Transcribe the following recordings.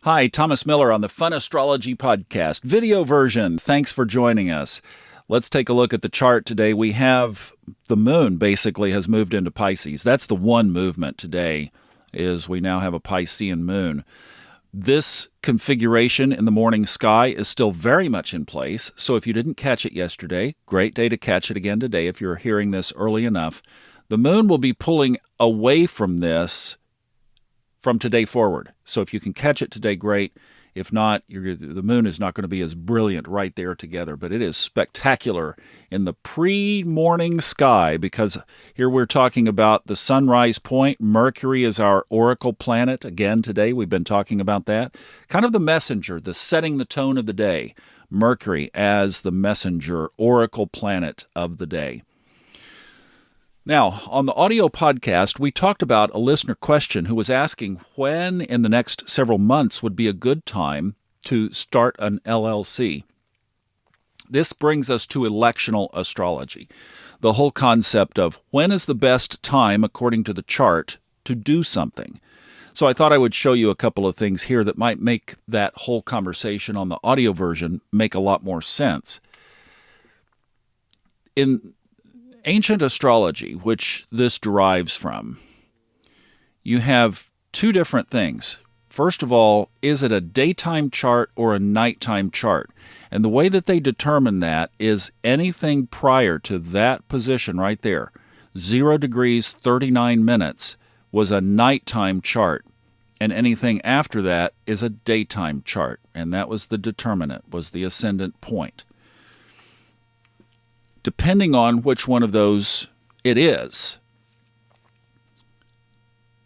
Hi, Thomas Miller on the Fun Astrology Podcast, video version. Thanks for joining us. Let's take a look at the chart today. We have the moon basically has moved into Pisces. That's the one movement today, is we now have a Piscean moon. This configuration in the morning sky is still very much in place, so if you didn't catch it yesterday, great day to catch it again today if you're hearing this early enough. The moon will be pulling away from this from today forward. So if you can catch it today, great. If not, the moon is not going to be as brilliant right there together, but it is spectacular in the pre-morning sky because here we're talking about the sunrise point. Mercury is our oracle planet. Again, today we've been talking about that. Kind of the messenger, the setting the tone of the day. Mercury as the messenger, oracle planet of the day. Now, on the audio podcast, we talked about a listener question who was asking when in the next several months would be a good time to start an LLC. This brings us to electional astrology, the whole concept of when is the best time, according to the chart, to do something. So I thought I would show you a couple of things here that might make that whole conversation on the audio version make a lot more sense. In ancient astrology, which this derives from, you have two different things. First of all, is it a daytime chart or a nighttime chart? And the way that they determine that is anything prior to that position right there, 0 degrees 39 minutes, was a nighttime chart. And anything after that is a daytime chart. And that was the determinant, was the ascendant point. Depending on which one of those it is.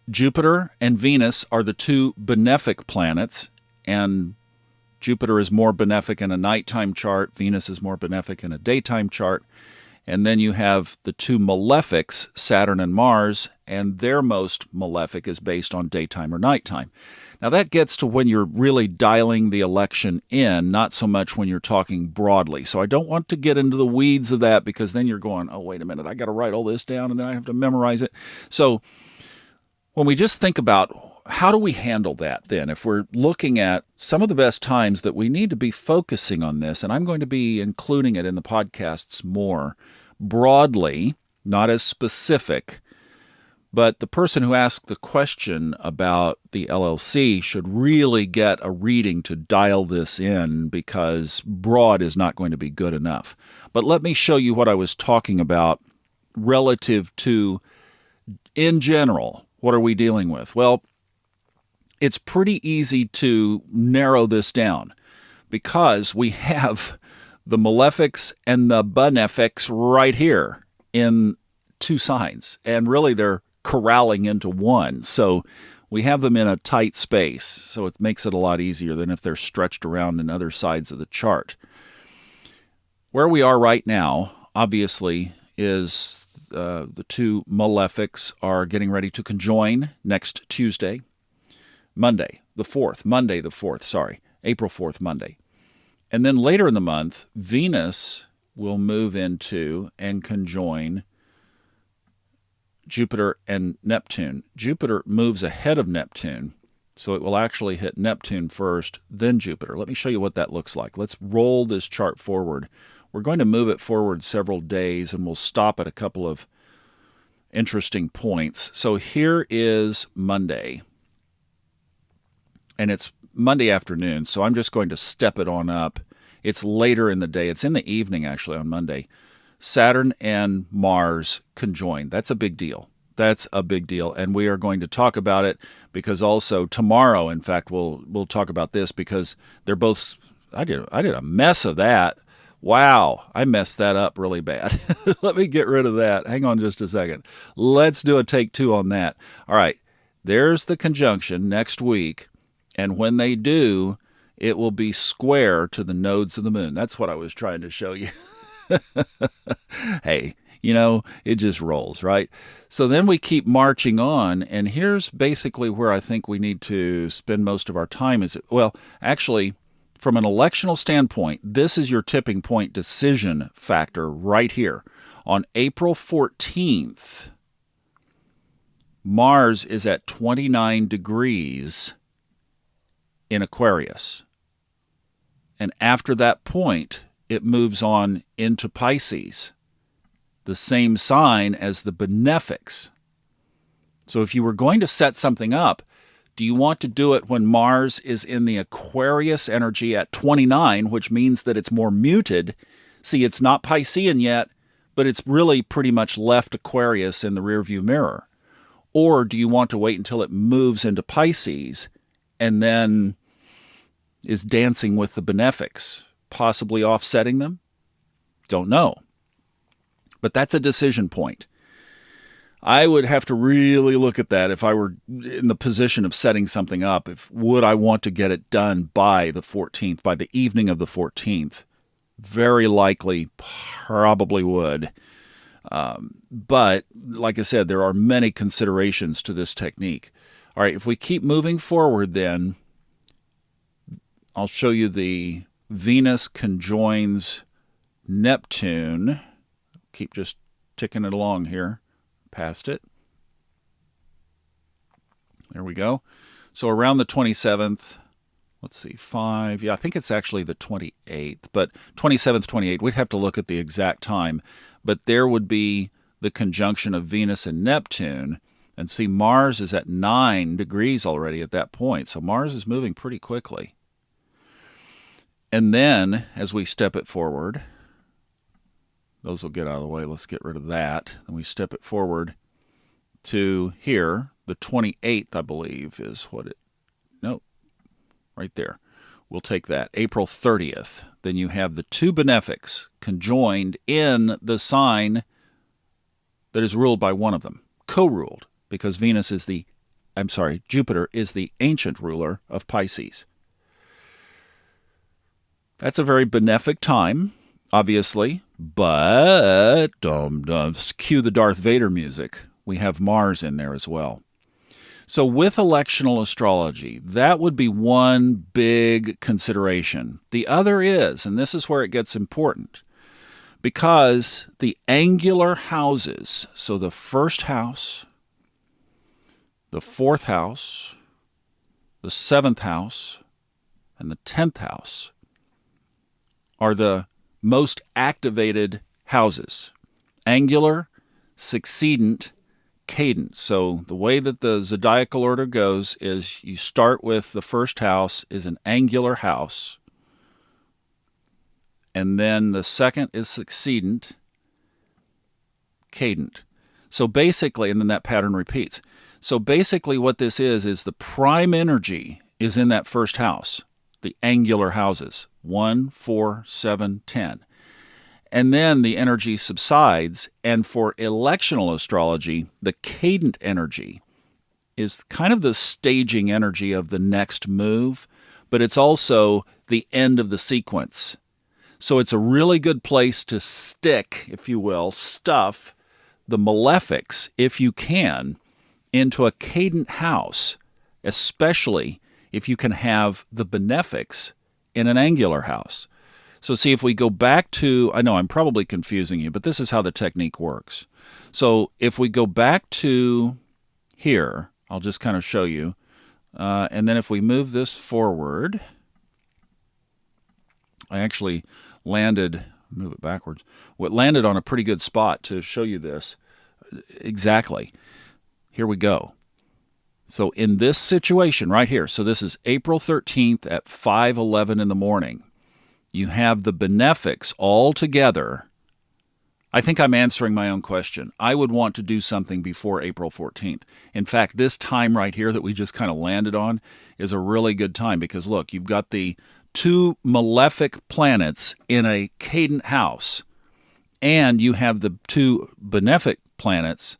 Jupiter and Venus are the two benefic planets, and Jupiter is more benefic in a nighttime chart, Venus is more benefic in a daytime chart, and then you have the two malefics, Saturn and Mars, and their most malefic is based on daytime or nighttime. Now that gets to when you're really dialing the election in, not so much when you're talking broadly. So I don't want to get into the weeds of that because then you're going, oh, wait a minute, I got to write all this down and then I have to memorize it. So when we just think about how do we handle that then, if we're looking at some of the best times that we need to be focusing on this, and I'm going to be including it in the podcasts more broadly, not as specific. But the person who asked the question about the LLC should really get a reading to dial this in because broad is not going to be good enough. But let me show you what I was talking about relative to, in general, what are we dealing with? Well, it's pretty easy to narrow this down because we have the malefics and the benefics right here in two signs. And really they're corralling into one. So we have them in a tight space. So it makes it a lot easier than if they're stretched around in other sides of the chart. Where we are right now, obviously, is the two malefics are getting ready to conjoin next Tuesday, April 4th, Monday. And then later in the month, Venus will move into and conjoin Jupiter and Neptune. Jupiter moves ahead of Neptune, so it will actually hit Neptune first, then Jupiter. Let me show you what that looks like. Let's roll this chart forward. We're going to move it forward several days, and we'll stop at a couple of interesting points. So here is Monday, and it's Monday afternoon, so I'm just going to step it on up. It's later in the day. It's in the evening, actually, on Monday. Saturn and Mars conjoin. That's a big deal. That's a big deal. And we are going to talk about it because also tomorrow, in fact, we'll talk about this because they're both, I did a mess of that. Wow, I messed that up really bad. Let me get rid of that. Hang on just a second. Let's do a take two on that. All right, there's the conjunction next week. And when they do, it will be square to the nodes of the moon. That's what I was trying to show you. Hey, it just rolls, right? So then we keep marching on, and here's basically where I think we need to spend most of our time. Actually, from an electional standpoint, this is your tipping point decision factor right here. On April 14th, Mars is at 29 degrees in Aquarius. And after that point, it moves on into Pisces, the same sign as the benefics. So if you were going to set something up, do you want to do it when Mars is in the Aquarius energy at 29, which means that it's more muted? See, it's not Piscean yet, but it's really pretty much left Aquarius in the rearview mirror. Or do you want to wait until it moves into Pisces and then is dancing with the benefics, possibly offsetting them? Don't know. But that's a decision point. I would have to really look at that if I were in the position of setting something up. Would I want to get it done by the 14th, by the evening of the 14th? Very likely, probably would. But like I said, there are many considerations to this technique. All right, if we keep moving forward then, I'll show you the Venus conjoins Neptune. Keep just ticking it along here. Past it. There we go. So around the 27th, let's see, 5. Yeah, I think it's actually the 28th, but 27th, 28th. We'd have to look at the exact time. But there would be the conjunction of Venus and Neptune. And see, Mars is at 9 degrees already at that point. So Mars is moving pretty quickly. And then, as we step it forward, those will get out of the way. Let's get rid of that. And we step it forward to here. The 28th, I believe, is what it... Nope. Right there. We'll take that. April 30th. Then you have the two benefics conjoined in the sign that is ruled by one of them. Co-ruled. Because Venus is the... Jupiter is the ancient ruler of Pisces. That's a very benefic time, obviously. But, cue the Darth Vader music. We have Mars in there as well. So with electional astrology, that would be one big consideration. The other is, and this is where it gets important, because the angular houses, so the first house, the fourth house, the seventh house, and the 10th house, are the most activated houses. Angular, succedent, cadent. So the way that the zodiacal order goes is you start with the first house is an angular house, and then the second is succedent, cadent. So basically, and then that pattern repeats. So basically what this is the prime energy is in that first house, the angular houses, 1, 4, 7, 10. And then the energy subsides, and for electional astrology, the cadent energy is kind of the staging energy of the next move, but it's also the end of the sequence. So it's a really good place to stick, if you will, stuff the malefics, if you can, into a cadent house, especially if you can have the benefics in an angular house. So see, if we go back to, I know I'm probably confusing you, but this is how the technique works. So if we go back to here, I'll just kind of show you, and then if we move this forward, I actually landed, move it backwards, landed on a pretty good spot to show you this. Exactly. Here we go. So in this situation right here, so this is April 13th at 5:11 in the morning. You have the benefics all together. I think I'm answering my own question. I would want to do something before April 14th. In fact, this time right here that we just kind of landed on is a really good time because, look, you've got the two malefic planets in a cadent house, and you have the two benefic planets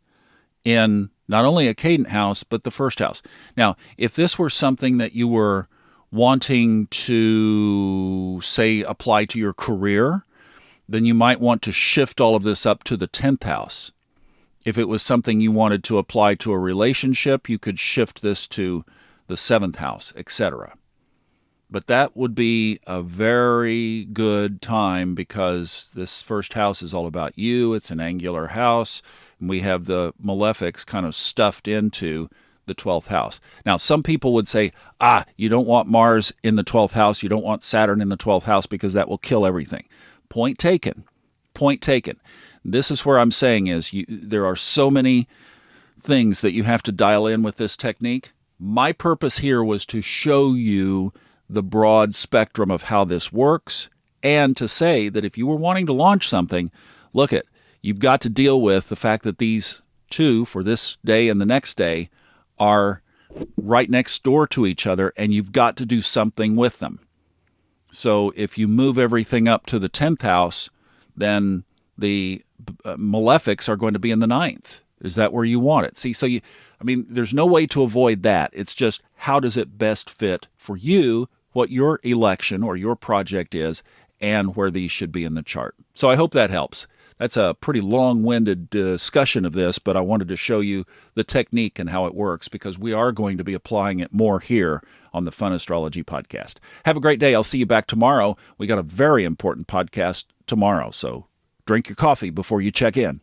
in not only a cadent house, but the first house. Now, if this were something that you were wanting to, say, apply to your career, then you might want to shift all of this up to the 10th house. If it was something you wanted to apply to a relationship, you could shift this to the 7th house, etc. But that would be a very good time because this first house is all about you. It's an angular house, and we have the malefics kind of stuffed into the 12th house. Now, some people would say, you don't want Mars in the 12th house, you don't want Saturn in the 12th house because that will kill everything. Point taken. Point taken. This is where I'm saying is there are so many things that you have to dial in with this technique. My purpose here was to show you the broad spectrum of how this works, and to say that if you were wanting to launch something, you've got to deal with the fact that these two, for this day and the next day, are right next door to each other, and you've got to do something with them. So if you move everything up to the 10th house, then the malefics are going to be in the 9th. Is that where you want it? See, there's no way to avoid that. It's just, how does it best fit for you, what your election or your project is, and where these should be in the chart. So I hope that helps. That's a pretty long-winded discussion of this, but I wanted to show you the technique and how it works, because we are going to be applying it more here on the Fun Astrology Podcast. Have a great day. I'll see you back tomorrow. We got a very important podcast tomorrow, so drink your coffee before you check in.